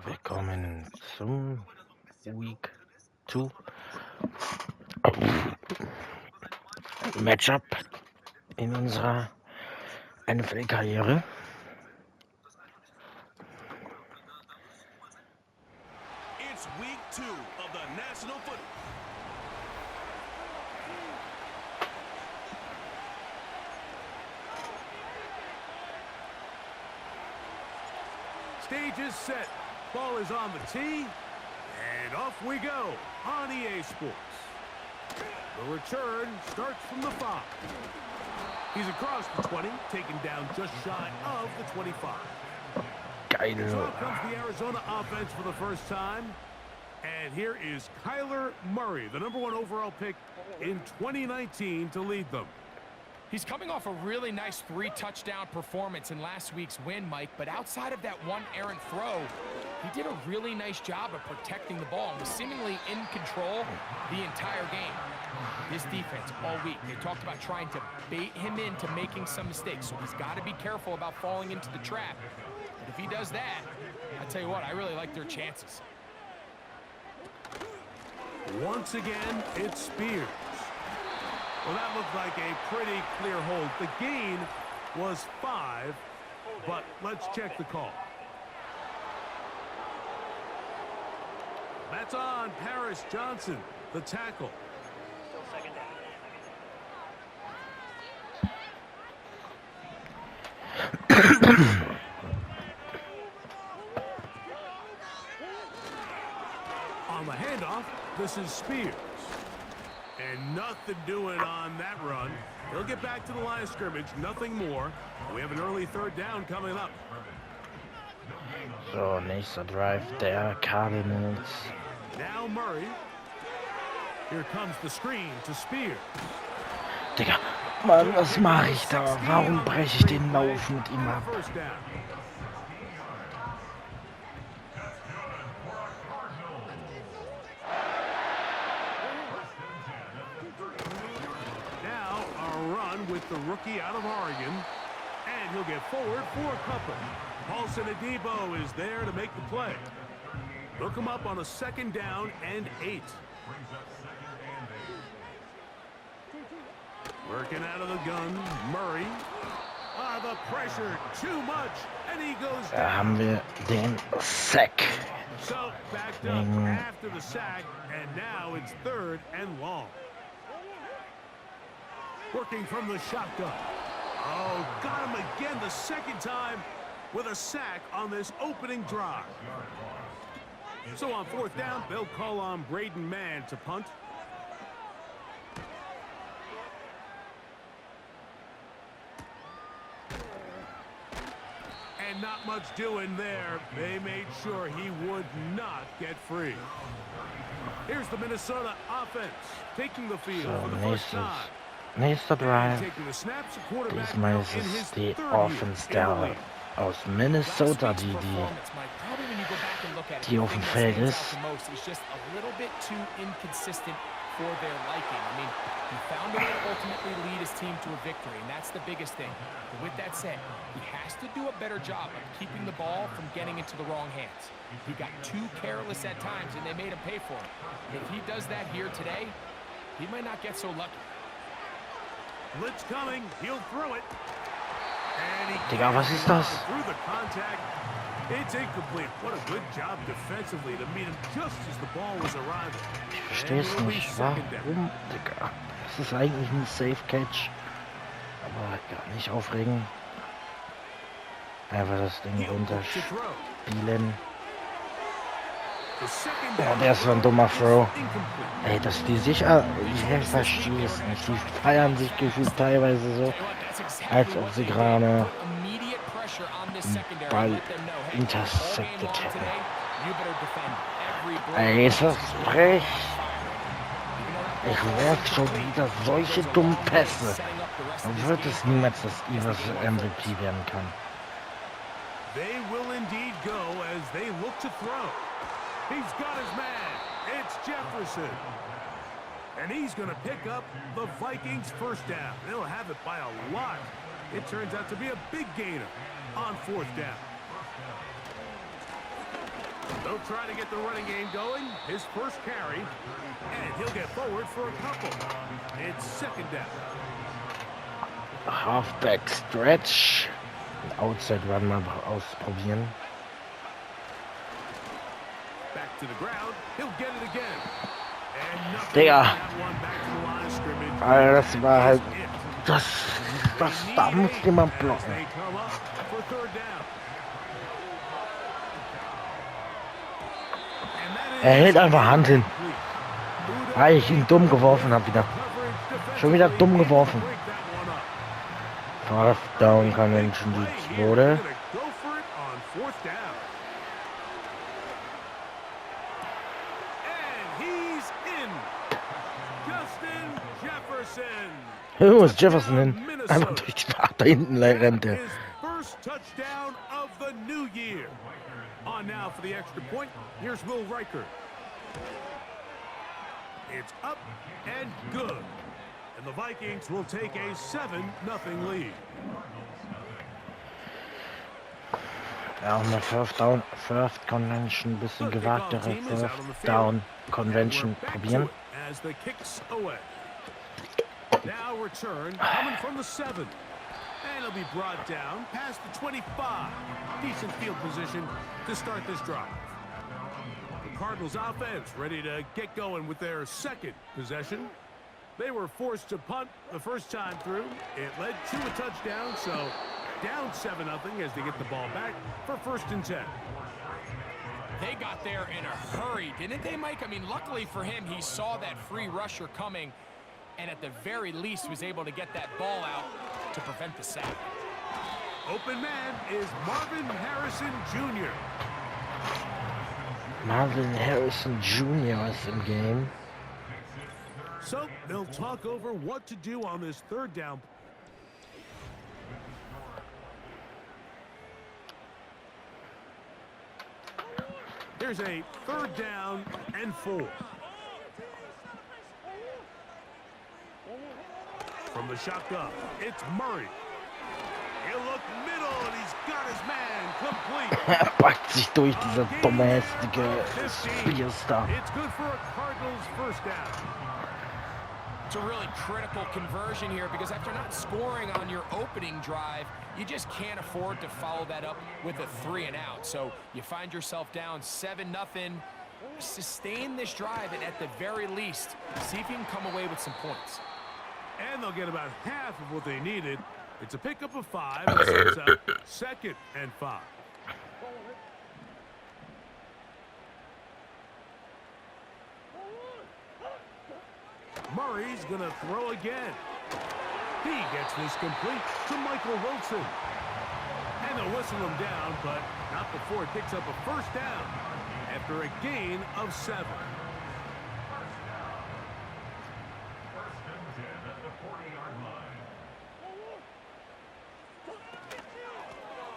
Willkommen zum Week 2 Matchup in unserer NFL-Karriere. It's week 2 of the National Football. Stage is set. Ball is on the tee. And off we go on EA Sports. The return starts from the 5. He's across the 20, taken down just shy of the 25. Geil. So out comes the Arizona offense for the first time. And here is Kyler Murray, the #1 overall pick in 2019 to lead them. He's coming off a really nice 3-touchdown performance in last week's win, Mike, but outside of that one errant throw, he did a really nice job of protecting the ball and was seemingly in control the entire game. This defense all week, they talked about trying to bait him into making some mistakes, so he's got to be careful about falling into the trap. But if he does that, I tell you what, I really like their chances. Once again, it's Spears. Well, that looked like a pretty clear hold. The gain was 5, but let's check the call. That's on Paris Johnson, the tackle. Still second down. On the handoff, this is Spears. And nothing doing on that run. He'll get back to the line of scrimmage, nothing more. We have an early 3rd down coming up. So, nächster Drive der Cardinals. Now Murray. Here comes the screen to Spears. Digga, Mann, was mache ich da? Warum breche ich den Lauf mit ihm ab? First down. Now a run with the rookie out of Oregon. And he'll get forward for a couple. Paulson Adebo is there to make the play. Look him up on a 2nd down and 8. Working out of the gun, Murray. The pressure, too much, and he goes Da down. haben wir den Sack. So, backed up after the sack, and now it's 3rd and long. Working from the shotgun. Oh, got him again the 2nd time with a sack on this opening drive. So on 4th down, they'll call on Braden Mann to punt. And not much doing there. They made sure he would not get free. Here's the Minnesota offense taking the field So, for the first time. nächster Drive. Taking the snaps, the quarterback Diesmal now ist in es his die 3rd Offense year in the der league. aus Minnesota, die auf dem Feld ist. He's just a little bit too inconsistent for their liking. I mean, he found a way to ultimately lead his team to a victory, and that's the biggest thing. But with that said, he has to do a better job of keeping the ball from getting into the wrong hands. He got too careless at times, and they made him pay for it. If he does that here today, he might not get so lucky. Blitz coming, he'll throw it. And he Digga, was ist das? through the contact. It's incomplete. What a good job defensively to meet him just as the ball was arriving. Ich verstehe es nicht. Warum, Digga? Das ist eigentlich ein Safe Catch. Aber ja, nicht aufregen. Einfach das Ding runterspielen. Oh, der ist so ein dummer Throw. Ey, dass die sich... Ich verstehe es nicht. Die feiern sich gefühlt teilweise so, als ob sie gerade einen Ball intercepted hätten. Ey, ist das frech. Ich werf schon wieder solche dummen Pässe. Dann wird es niemals, dass Evers MVP werden kann. They will indeed go as they look to throw. He's got his man. It's Jefferson. And he's going to pick up the Vikings' first down. They'll have it by a lot. It turns out to be a big gainer on 4th down. They'll try to get the running game going. His first carry, and he'll get forward for a couple. It's second down. Halfback Stretch. Outside Run mal ausprobieren. Back to the ground. He'll get it again. And nothing. Digga. That one back to the line of scrimmage. Alter, das war halt... It. Da muss jemand As blocken. they come up for third down. And that Er is hält einfach Hand hin. complete. Weil ich ihn dumm geworfen habe wieder. Schon wieder dumm geworfen. Fourth Down Convention die zweite. Go for it on fourth down. And he's in. Justin Jefferson. Wo ist Jefferson hin? Einfach durch die Fahrt da hinten rennt er. His first touchdown of the new year. On now for the extra point. Here's Will Riker. It's up and good. And the Vikings will take a 7-0 lead. Ja, und der First Convention, ein bisschen gewagtere First Down Convention probieren. As the kicks away. Now return coming from the 7. And it'll be brought down past the 25. Decent field position to start this drive. The Cardinals offense ready to get going with their second possession. They were forced to punt the first time through. It led to a touchdown, so down 7-0 as they get the ball back for 1st and 10. They got there in a hurry, didn't they, Mike? I mean, luckily for him, he saw that free rusher coming, and at the very least was able to get that ball out to prevent the sack. Open man is Marvin Harrison Jr. Marvin Harrison Jr. ist im Game. So they'll talk over what to do on this third down. Here's a 3rd down and 4. From the shotgun, it's Murray. He'll look middle, and he's got his man complete. Er packt sich durch, dieser dumme, hässliche Spielstar. It's good for a Cardinals first down. It's a really critical conversion here because after not scoring on your opening drive, you just can't afford to follow that up with a 3 and out. So you find yourself down 7-0. Sustain this drive and at the very least, see if you can come away with some points. And they'll get about half of what they needed. It's a pickup of 5. It sets up 2nd and 5. Murray's going to throw again. He gets this complete to Michael Wilson. And they'll whistle him down, but not before it picks up a first down after a gain of 7.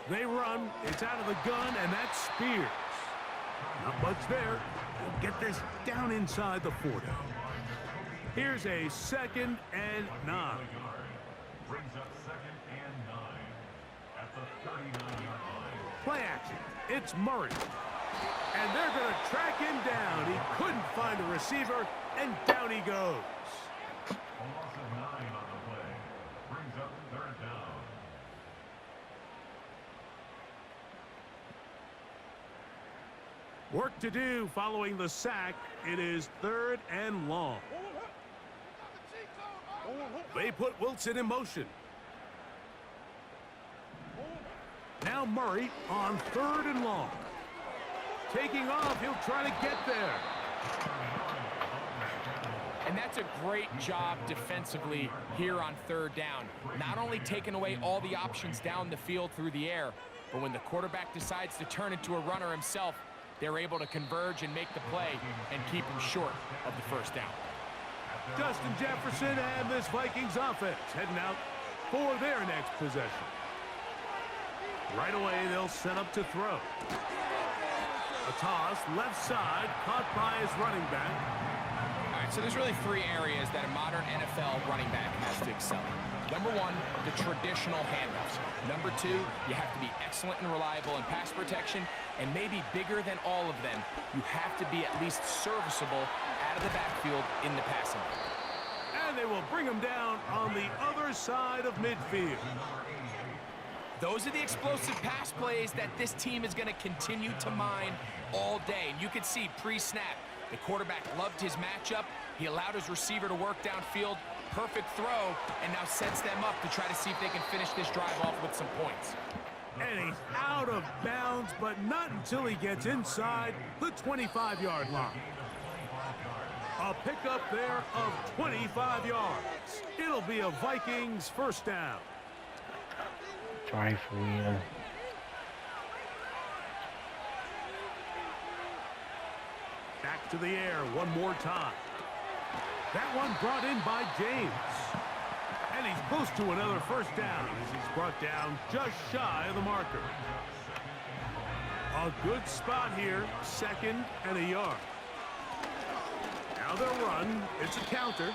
They run, it's out of the gun, and that's Spears. Not much there. They'll get this down inside the 40. Here's a 2nd and 9. Brings up 2nd and 9 at the 39-yard line. Play action. It's Murray. And they're going to track him down. He couldn't find a receiver, and down he goes. A loss of 9 on the play. Brings up 3rd down. Work to do following the sack. It is 3rd and long. They put Wilson in motion. Now Murray on 3rd and long. Taking off, he'll try to get there. And that's a great job defensively here on 3rd down. Not only taking away all the options down the field through the air, but when the quarterback decides to turn into a runner himself, they're able to converge and make the play and keep him short of the first down. Justin Jefferson and this Vikings offense heading out for their next possession. Right away, they'll set up to throw. A toss, left side, caught by his running back. All right, so there's really 3 areas that a modern NFL running back has to excel in. Number one, the traditional handoffs. Number two, you have to be excellent and reliable in pass protection, and maybe bigger than all of them, you have to be at least serviceable out of the backfield in the passing game. And they will bring him down on the other side of midfield. Those are the explosive pass plays that this team is going to continue to mine all day. And you can see pre-snap, the quarterback loved his matchup. He allowed his receiver to work downfield. Perfect throw, and now sets them up to try to see if they can finish this drive off with some points. And he's out of bounds, but not until he gets inside the 25-yard line. A pickup there of 25 yards. It'll be a Vikings first down. Drive wheel. Back to the air one more time. That one brought in by James. And he's close to another first down as he's brought down just shy of the marker. A good spot here, 2nd and a yard. Now they'll run. It's a counter.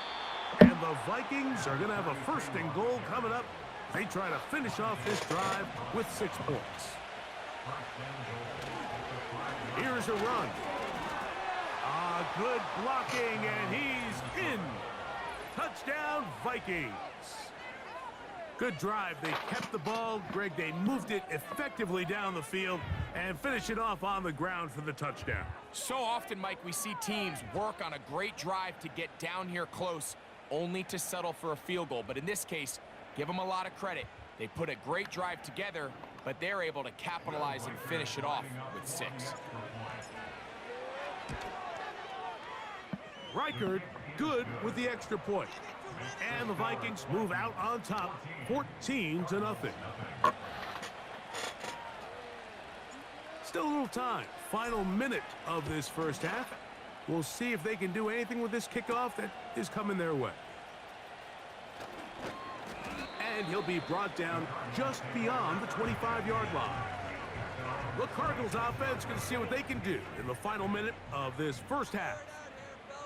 And the Vikings are going to have a 1st and goal coming up. They try to finish off this drive with 6 points. Here's a run. Good blocking, and he's in. Touchdown, Vikings. Good drive. They kept the ball. Greg, they moved it effectively down the field and finish it off on the ground for the touchdown. So often, Mike, we see teams work on a great drive to get down here close, only to settle for a field goal. But in this case, give them a lot of credit. They put a great drive together, but they're able to capitalize and finish it off with 6. Reichard good with the extra point. And the Vikings move out on top, 14-0. Still a little time. Final minute of this first half. We'll see if they can do anything with this kickoff that is coming their way. And he'll be brought down just beyond the 25-yard line. The Cardinals offense going to see what they can do in the final minute of this first half.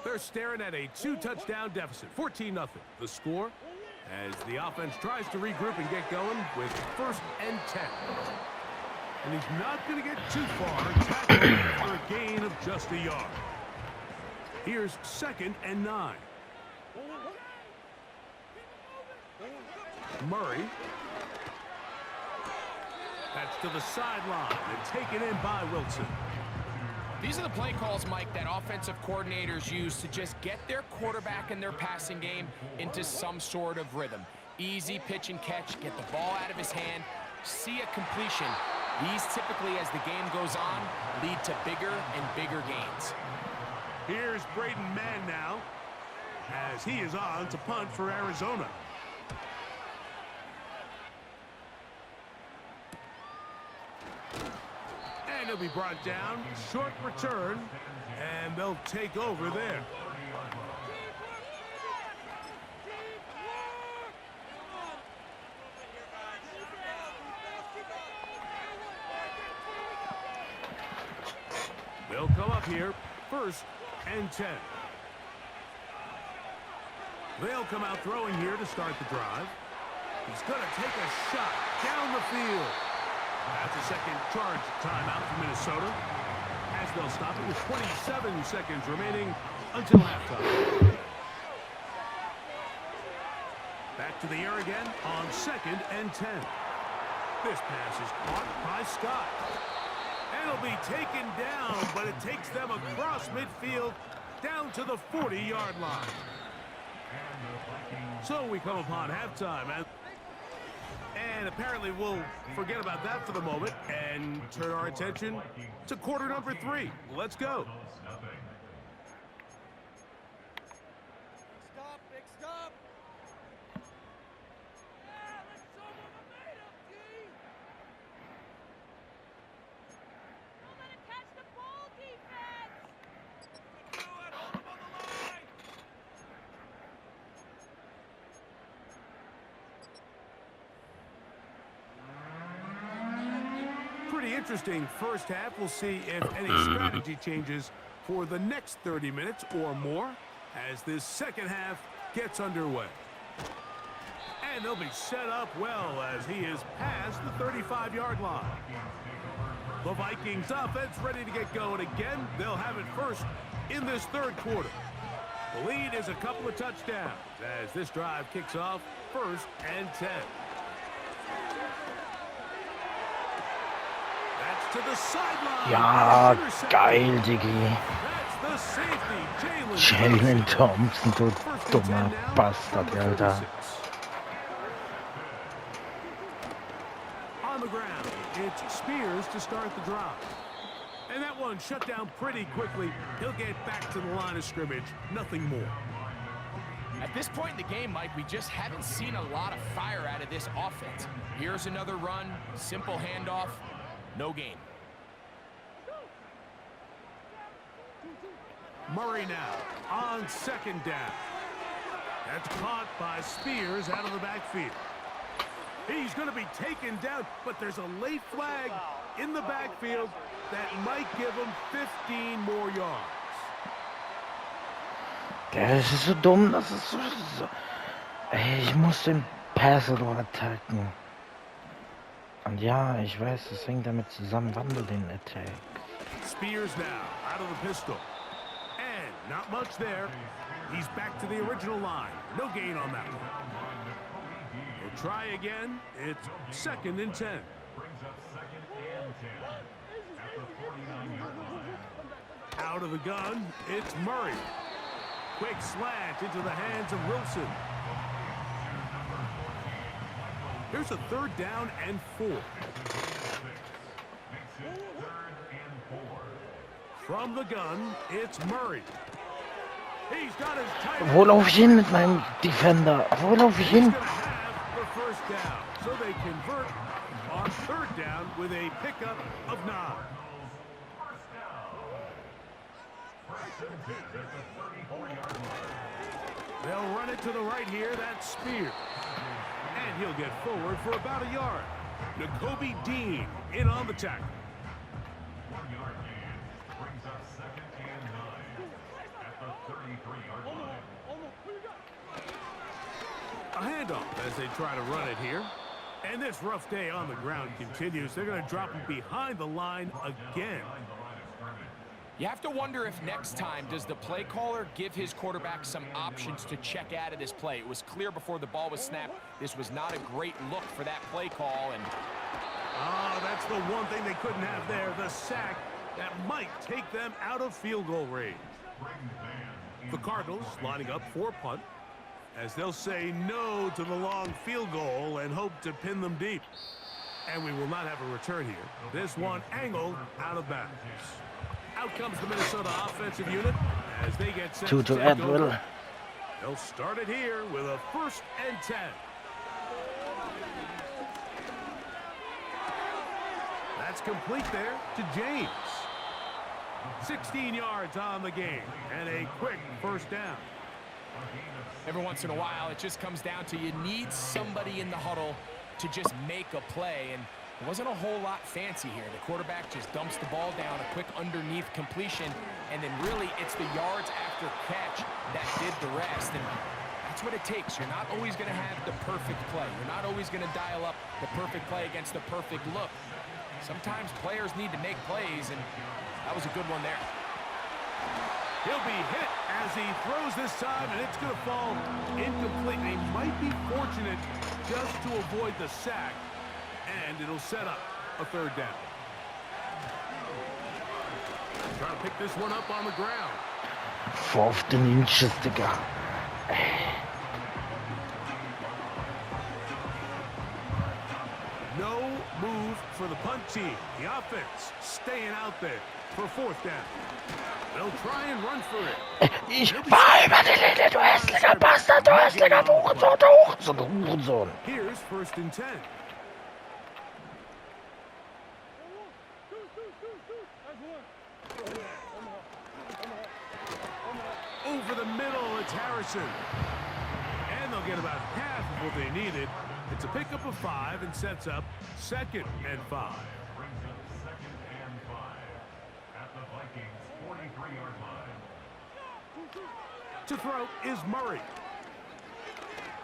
They're staring at a 2-touchdown deficit, 14-0. The score as the offense tries to regroup and get going with 1st and 10. And he's not going to get too far, tackling for a gain of just a yard. Here's 2nd and 9. Murray. That's to the sideline and taken in by Wilson. These are the play calls, Mike, that offensive coordinators use to just get their quarterback and their passing game into some sort of rhythm. Easy pitch and catch, get the ball out of his hand, see a completion. These typically, as the game goes on, lead to bigger and bigger gains. Here's Braden Mann now, as he is on to punt for Arizona. And he'll be brought down. Short return. And they'll take over there. They'll come up here. 1st and 10. They'll come out throwing here to start the drive. He's going to take a shot down the field. That's a second charge timeout for Minnesota, as they'll stop it with 27 seconds remaining until halftime. Back to the air again on 2nd and 10. This pass is caught by Scott. And it'll be taken down, but it takes them across midfield down to the 40-yard line. So we come upon halftime, and apparently we'll forget about that for the moment and turn our attention to quarter number 3. Let's go. Stop, big stop. Let's show them what we're made of, G. Don't let him catch the ball, defense. Do it, hold him on the line. Pretty interesting first half. We'll see if any strategy changes for the next 30 minutes or more as this second half gets underway. And they'll be set up well as he is past the 35-yard line. The Vikings offense ready to get going again. They'll have it first in this third quarter. The lead is a couple of touchdowns as this drive kicks off 1st and 10. That's to the sideline. Ja, geil, Diggi. That's the safety, Jalen Thompson, du dummer Bastard, Alter. On the ground, it's Spears to start the drive. And that one shut down pretty quickly. He'll get back to the line of scrimmage. Nothing more. At this point in the game, Mike, we just haven't seen a lot of fire out of this offense. Here's another run, simple handoff, no gain. Murray now on 2nd down. That's caught by Spears out of the backfield. He's going to be taken down, but there's a late flag in the backfield that might give him 15 more yards. Das ist so dumm, das ist so... Ey, ich muss den Passer doch attacken. Und ja, ich weiß, das hängt damit zusammen, wann du den attack. Spears now out of the pistol. And not much there. He's back to the original line. No gain on that one. We'll try again. It's 2nd and 10. Out of the gun, it's Murray. Quick slant into the hands of Wilson. Here's a 3rd down and 4. From the gun, it's Murray. He's got his tight Wo lauf ich hin mit meinem Defender? Wo lauf ich hin? He's gonna have the 1st down. So they convert on 3rd down with a pickup of 9. They'll run it to the right here. That's Spears. And he'll get forward for about a yard. N'Kobe Dean in on the tackle. A handoff as they try to run it here. And this rough day on the ground continues. They're going to drop him behind the line again. You have to wonder if next time, does the play caller give his quarterback some options to check out of this play? It was clear before the ball was snapped. This was not a great look for that play call. And that's the one thing they couldn't have there, the sack that might take them out of field goal range. The Cardinals lining up for a punt as they'll say no to the long field goal and hope to pin them deep. And we will not have a return here. This one angled out of bounds. Out comes the Minnesota offensive unit as they get set to take over. They'll start it here with a 1st and 10. That's complete there to James. 16 yards on the game and a quick 1st down. every once in a while, it just comes down to you need somebody in the huddle to just make a play. And it wasn't a whole lot fancy here. The quarterback just dumps the ball down, a quick underneath completion, and then really it's the yards after catch that did the rest. And that's what it takes. You're not always going to have the perfect play. You're not always going to dial up the perfect play against the perfect look. Sometimes players need to make plays, and that was a good one there. He'll be hit as he throws this time, and it's going to fall incomplete. He might be fortunate just to avoid the sack, and it'll set up a 3rd down. Trying to pick this one up on the ground. 15 inches, Digga. No move for the punt team. The offense staying out there for 4th down. They'll try and run for it. Ich war über die Linie, du hässlicher Bastard, du hässlicher Hurensohn, du Hurensohn, du Hurensohn. Here's 1st and 10. Over the middle, it's Harrison. And they'll get about half of what they needed. It's a pickup of 5 and sets up 2nd and 5. To throw is Murray.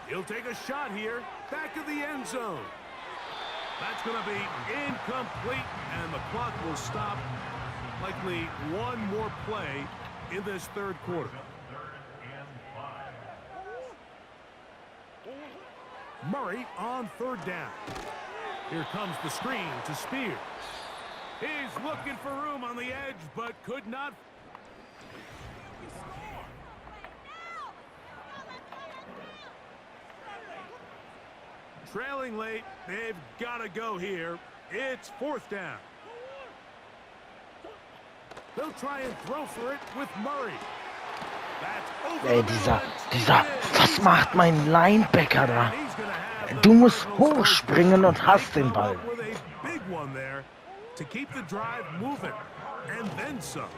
He'll take a shot here. back of the end zone. That's going to be incomplete, and the clock will stop. Likely one more play in this third quarter. Murray on third down. Here comes the screen to Spears. He's looking for room on the edge, but could not. Trailing late, they've got to go here. It's fourth down. They'll try and throw for it with Murray. That's over Dieser, was macht mein Linebacker da? Du musst hochspringen und hast den Ball. Big one there to keep the drive moving, and then some.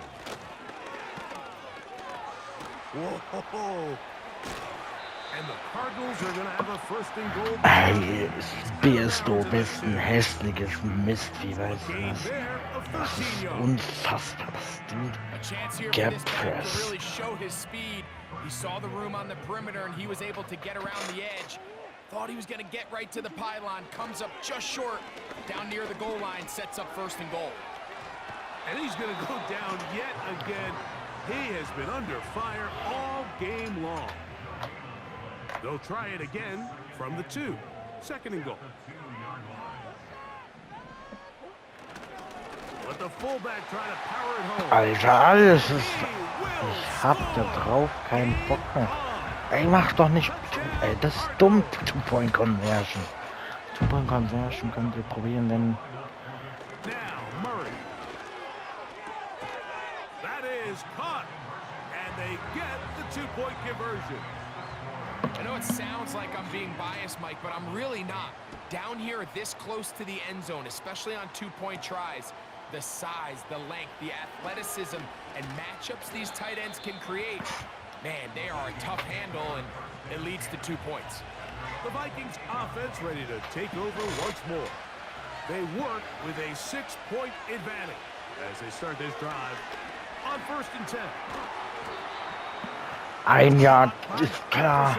Whoa! And the Cardinals are going to have a first and goal. Ey, du bist ein hässliches Mistvieh, weißt du was? Das ist unfassbar, dass du gepresst. Really show his speed. He saw the room on the perimeter and he was able to get around the edge. Thought he was going to get right to the pylon, comes up just short, down near the goal line, sets up first and goal. And he's going to go down yet again. He has been under fire all game long. They'll try it again from the 2. Second and goal. Let the fullback try to power it home. Alter, alles ist... Ich hab da drauf keinen Bock mehr. Ey, mach doch nicht... Ey, das ist dumm, Two-Point Conversion. Two-Point Conversion könnt ihr probieren, denn... Now, Murray. That is caught. And they get the two-point conversion. I know it sounds like I'm being biased, Mike, but I'm really not. Down here this close to the end zone, especially on two-point tries, the size, the length, the athleticism, and matchups these tight ends can create, man, they are a tough handle, and it leads to 2 points. The Vikings offense ready to take over once more. They work with a 6-point advantage as they start this drive on first and 10. Ein Jahr ist klar.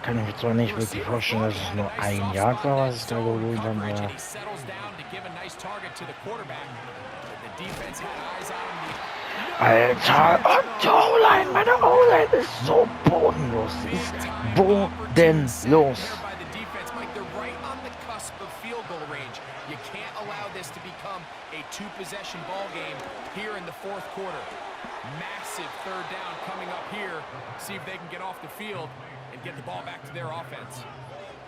Kann ich mir zwar nicht wirklich vorstellen, dass es nur ein Jahr war, was ich da geholt habe, aber... Alter, und die O-Line, meine O-Line ist so bodenlos. Sie ist bodenlos. You can't allow this to become a two-possession ball game here in the fourth quarter. Massive third down coming up here. See if they can get off the field and get the ball back to their offense.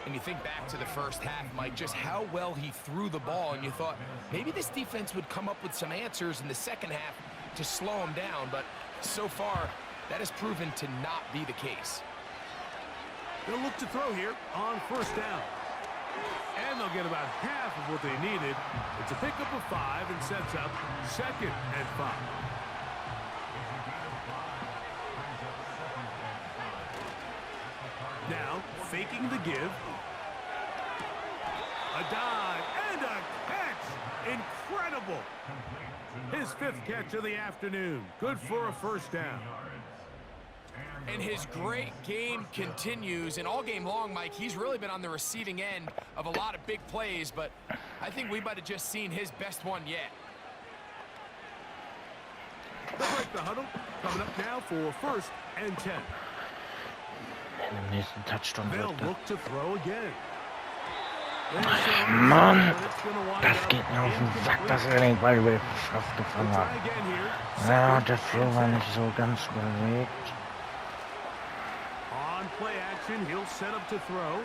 And you think back to the first half, Mike, just how well he threw the ball, and you thought maybe this defense would come up with some answers in the second half to slow him down, but so far that has proven to not be the case. They'll look to throw here on first down. And they'll get about half of what they needed. It's a pickup of 5 and sets up second and 5. Now, faking the give. A dive and a catch. Incredible. His 5th catch of the afternoon. Good for a first down. And his great game continues, and all game long, Mike, he's really been on the receiving end of a lot of big plays, but I think we might have just seen his best one yet. They'll break the huddle. Coming up now for first and 10. Im nächsten Touchdown They'll wird look to throw again. Mann, das geht mir auf den Sack, dass er den Ball fast gefangen hat. Ja, der Flow war nicht so ganz bewegt. On play action, he'll set up to throw.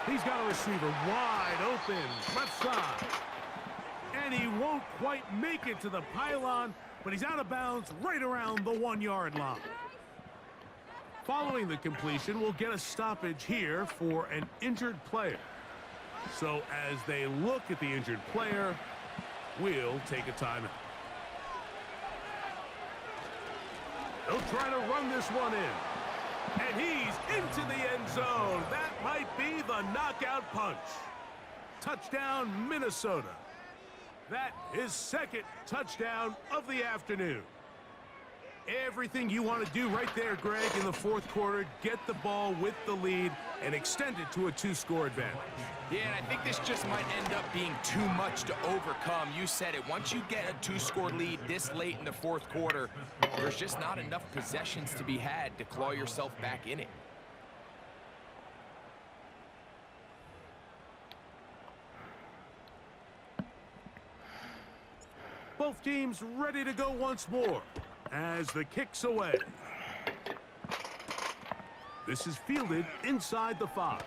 He's got a receiver wide open, left side. And he won't quite make it to the pylon, but he's out of bounds right around the 1-yard line. Following the completion, we'll get a stoppage here for an injured player. So as they look at the injured player, we'll take a timeout. They'll try to run this one in. And he's into the end zone. That might be the knockout punch. Touchdown, Minnesota. That is 2nd touchdown of the afternoon. Everything you want to do right there, Greg, in the fourth quarter. Get the ball with the lead and extend it to a 2-score advantage. Yeah, and I think this just might end up being too much to overcome. You said it. Once you get a 2-score lead this late in the fourth quarter, there's just not enough possessions to be had to claw yourself back in it. Both teams ready to go once more as the kick's away. This is fielded inside the 5.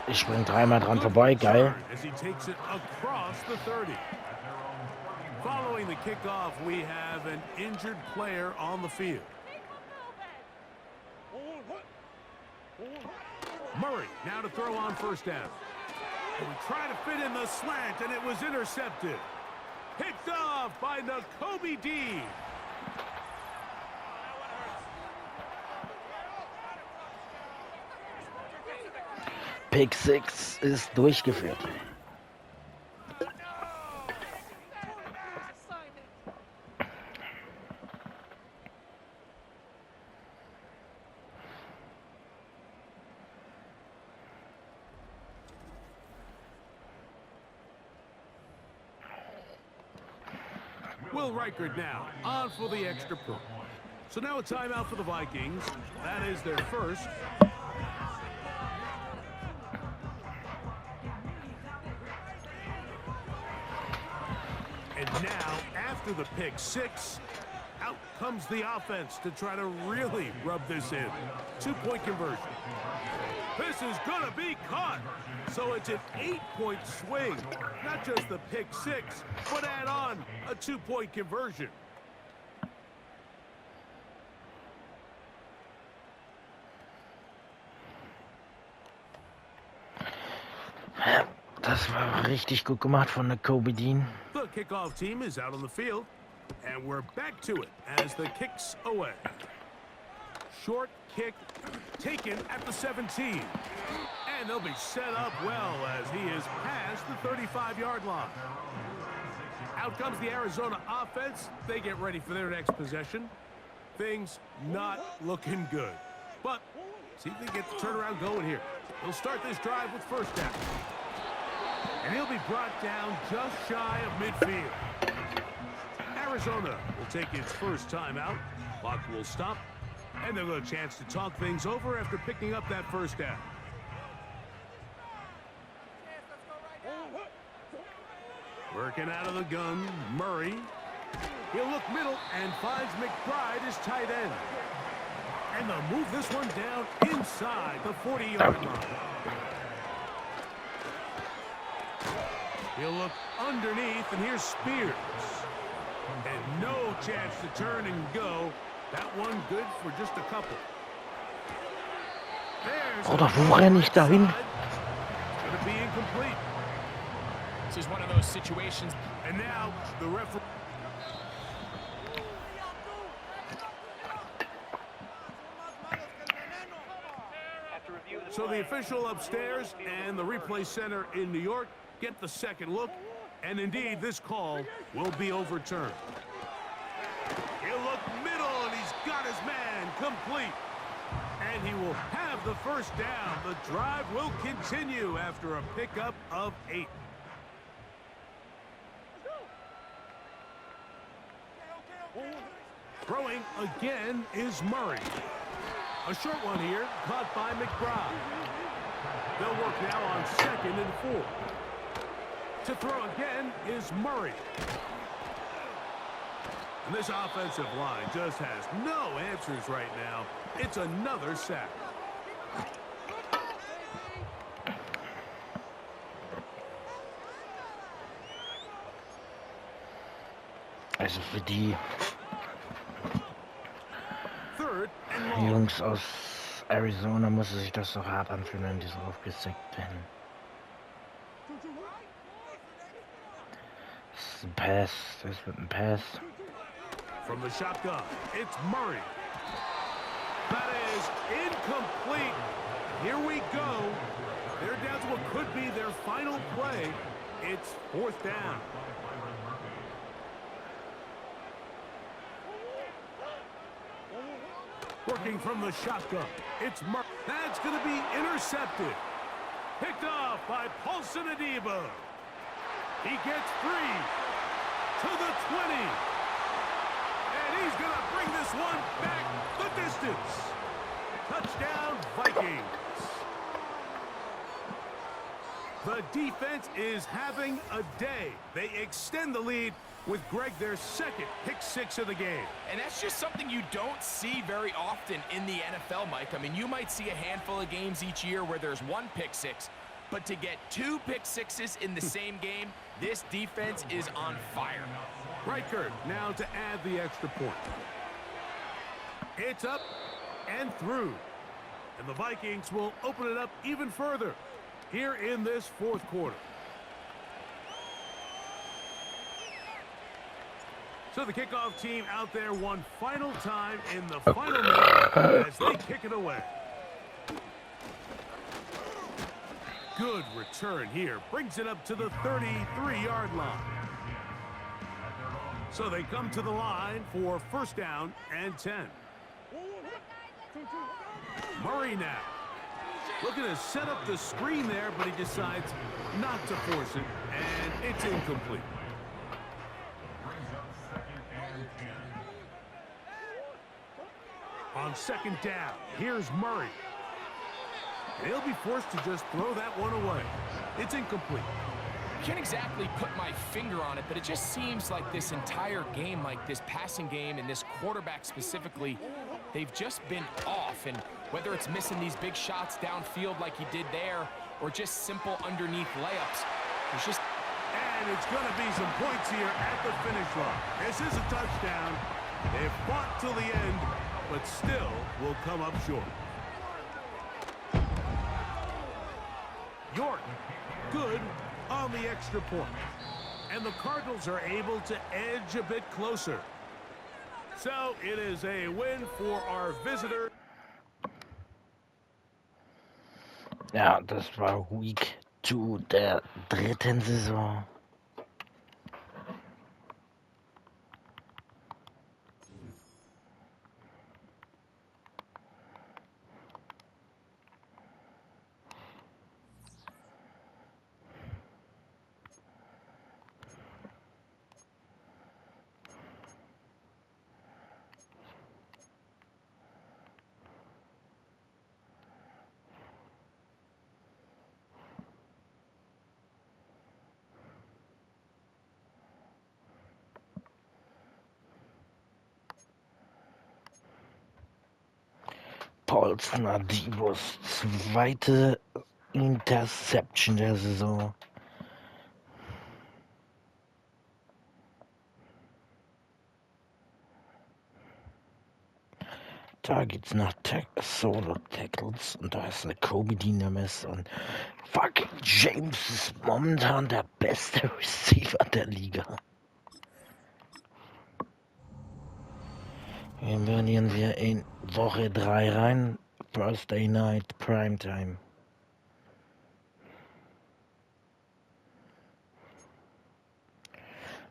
Ich spring dreimal dran vorbei, geil. As he takes it across the 30. Following the kickoff, we have an injured player on the field. Murray now to throw on first down. And we try to fit in the slant, and it was intercepted. Picked off by Nakobe Dean. Pick 6 ist durchgeführt. Will Reichert now on for the extra point. So now a timeout for the Vikings. That is their first. And now, after the pick 6, out comes the offense to try to really rub this in. 2-point conversion. This is going to be caught. So it's an 8-point swing. Not just the pick 6, but add on a 2-point conversion. Das war richtig gut gemacht von Nakobe Dean. The kickoff team is out on the field, and we're back to it as the kick's away. Short kick taken at the 17. And they'll be set up well as he is past the 35-yard line. Out comes the Arizona offense. They get ready for their next possession. Things not looking good. But see if they get the turnaround going here. They'll start this drive with first down. And he'll be brought down just shy of midfield. Arizona will take its first timeout. Clock will stop. And they'll get a chance to talk things over after picking up that first down. Working out of the gun, Murray. He'll look middle and finds McBride as tight end. And they'll move this one down inside the 40-yard line. He'll look underneath, and here's Spears. And no chance to turn and go. That one good for just a couple. There's Oder wo renne ich dahin? gonna be incomplete. This is one of those situations. And now the referee. So the official upstairs and the replay center in New York get the second look, and indeed this call will be overturned. He'll look middle, and he's got his man complete. And he will have the first down. The drive will continue after a pickup of 8. Throwing again is Murray. A short one here, caught by McBride. They'll work now on 2nd and 4. To throw again is Murray. And this offensive line just has no answers right now. It's another sack. Also für die Third and long. Jungs aus Arizona muss sich das so hart anfühlen, wenn die so aufgesackt werden. Das ist ein Pass, das wird ein Pass. From the shotgun, it's Murray. That is incomplete. Here we go. They're down to what could be their final play. It's 4th down. Working from the shotgun. It's That's going to be intercepted. Picked off by Paulson Adebo. He gets free to the 20. And he's going to bring this one back the distance. Touchdown, Vikings. The defense is having a day. They extend the lead with Greg, their second pick six of the game. And that's just something you don't see very often in the NFL, Mike. I mean, you might see a handful of games each year where there's one pick six, but to get two pick sixes in the same game, this defense is on fire. Reichert now to add the extra point. It's up and through. And the Vikings will open it up even further here in this fourth quarter. So the kickoff team out there one final time in the final minute as they kick it away. Good return here. Brings it up to the 33-yard line. So they come to the line for first down and 10. Murray now. Looking to set up the screen there, but he decides not to force it, and it's incomplete. On second down, here's Murray. He'll be forced to just throw that one away. It's incomplete. Can't exactly put my finger on it, but it just seems like this entire game, like this passing game and this quarterback specifically, they've just been off. And whether it's missing these big shots downfield like he did there, or just simple underneath layups, there's just... And it's going to be some points here at the finish line. This is a touchdown. They've fought till the end, but still will come up short. York, good on the extra point. And the Cardinals are able to edge a bit closer. So it is a win for our visitor. Ja, das war Week 2 der dritten Saison. Paulson Adibos zweite Interception der Saison. Da geht's nach Solo Tackles und da ist eine Kobe Dynamis und fucking James ist momentan der beste Receiver der Liga. Investieren wir in Woche 3 rein. Thursday Night Primetime.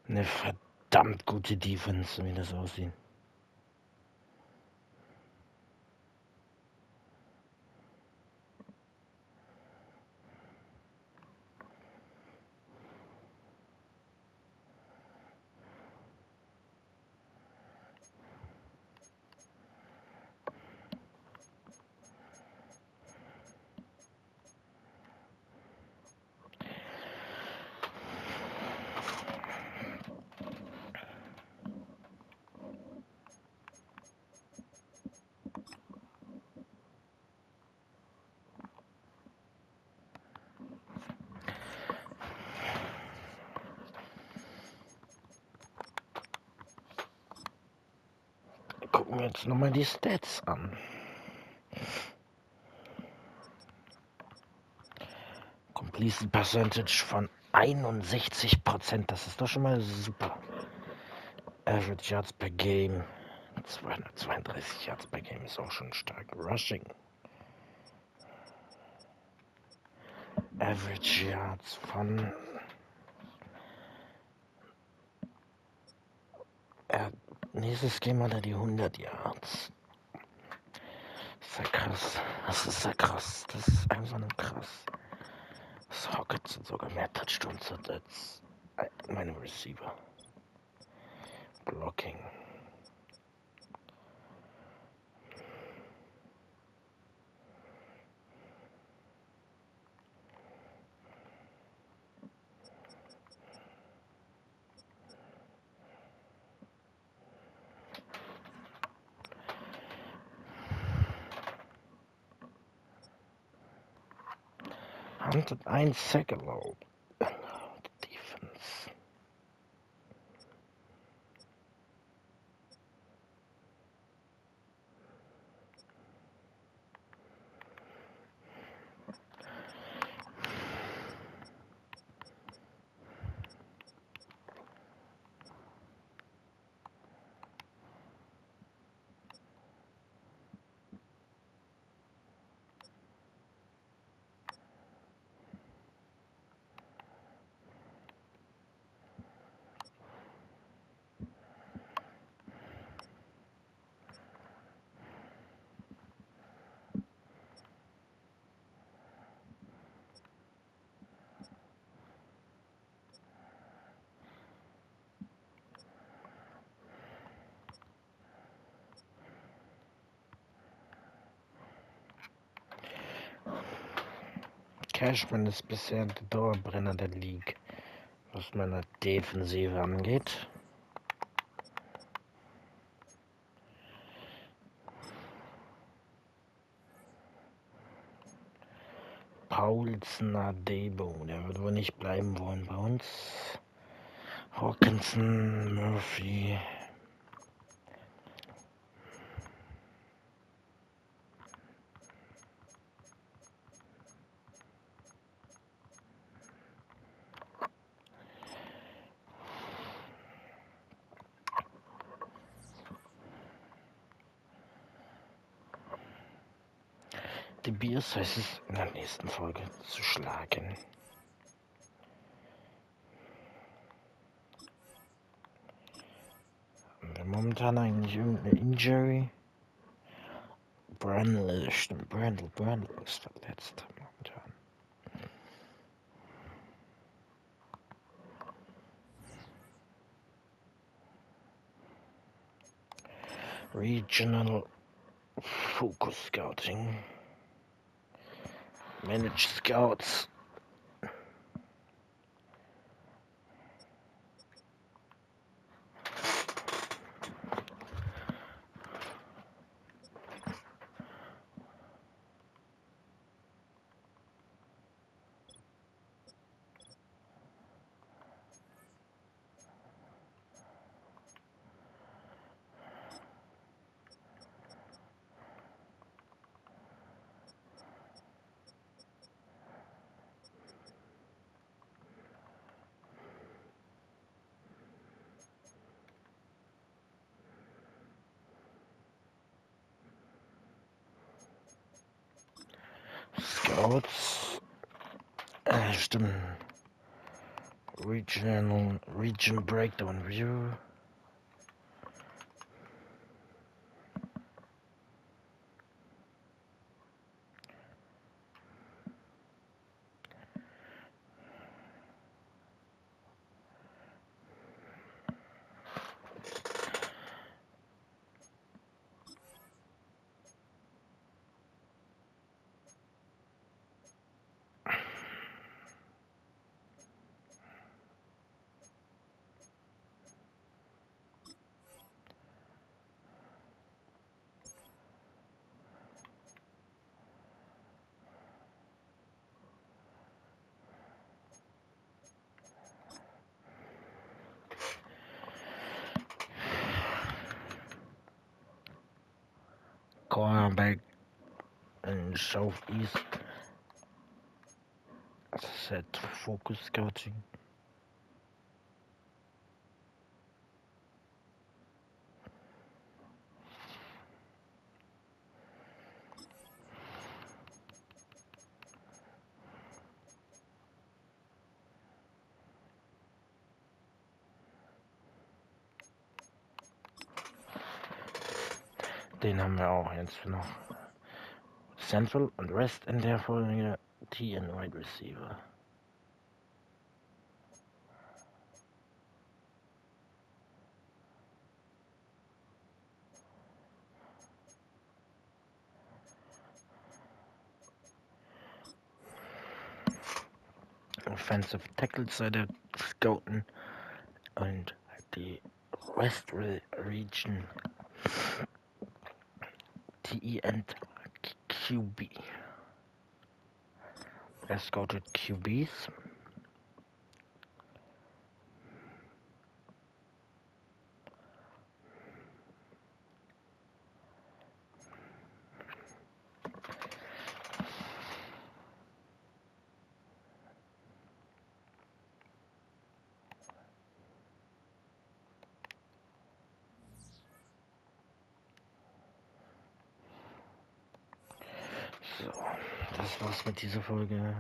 Eine verdammt gute Defense, wie das aussieht. Gucken wir jetzt nochmal die Stats an. Completion Percentage von 61%, das ist doch schon mal super. Average Yards per Game, 232 Yards per Game ist auch schon stark. Rushing. Average Yards von... nächstes Game hat er die 100 Yards. ist ja krass. Das ist ja krass. Das ist einfach nur krass. Das Hawkins hat sogar mehr Touchdowns hat als meine Receiver. Blocking. Hunted ein Sack erlaubt. Defense. Cashman ist bisher der Dauerbrenner der League, was meine Defensive angeht. Paulsen, Adebo, der wird wohl nicht bleiben wollen bei uns. Hawkinson, Murphy. Die Bears heißt es in der nächsten Folge zu schlagen. Haben wir momentan eigentlich irgendeine Injury? Brandl, stimmt, Brandl ist verletzt momentan. Regional Focus Scouting. Managed Scouts. Scouts. Stimmt. Region Breakdown View. Cornerback in Southeast. Set Focus Scouting. Den haben wir auch jetzt noch. Central und West in der Folge TN Wide Receiver. Offensive Tackles Seite scouten und die West Region TE and QB. Er scouted QBs. So, das war's mit dieser Folge.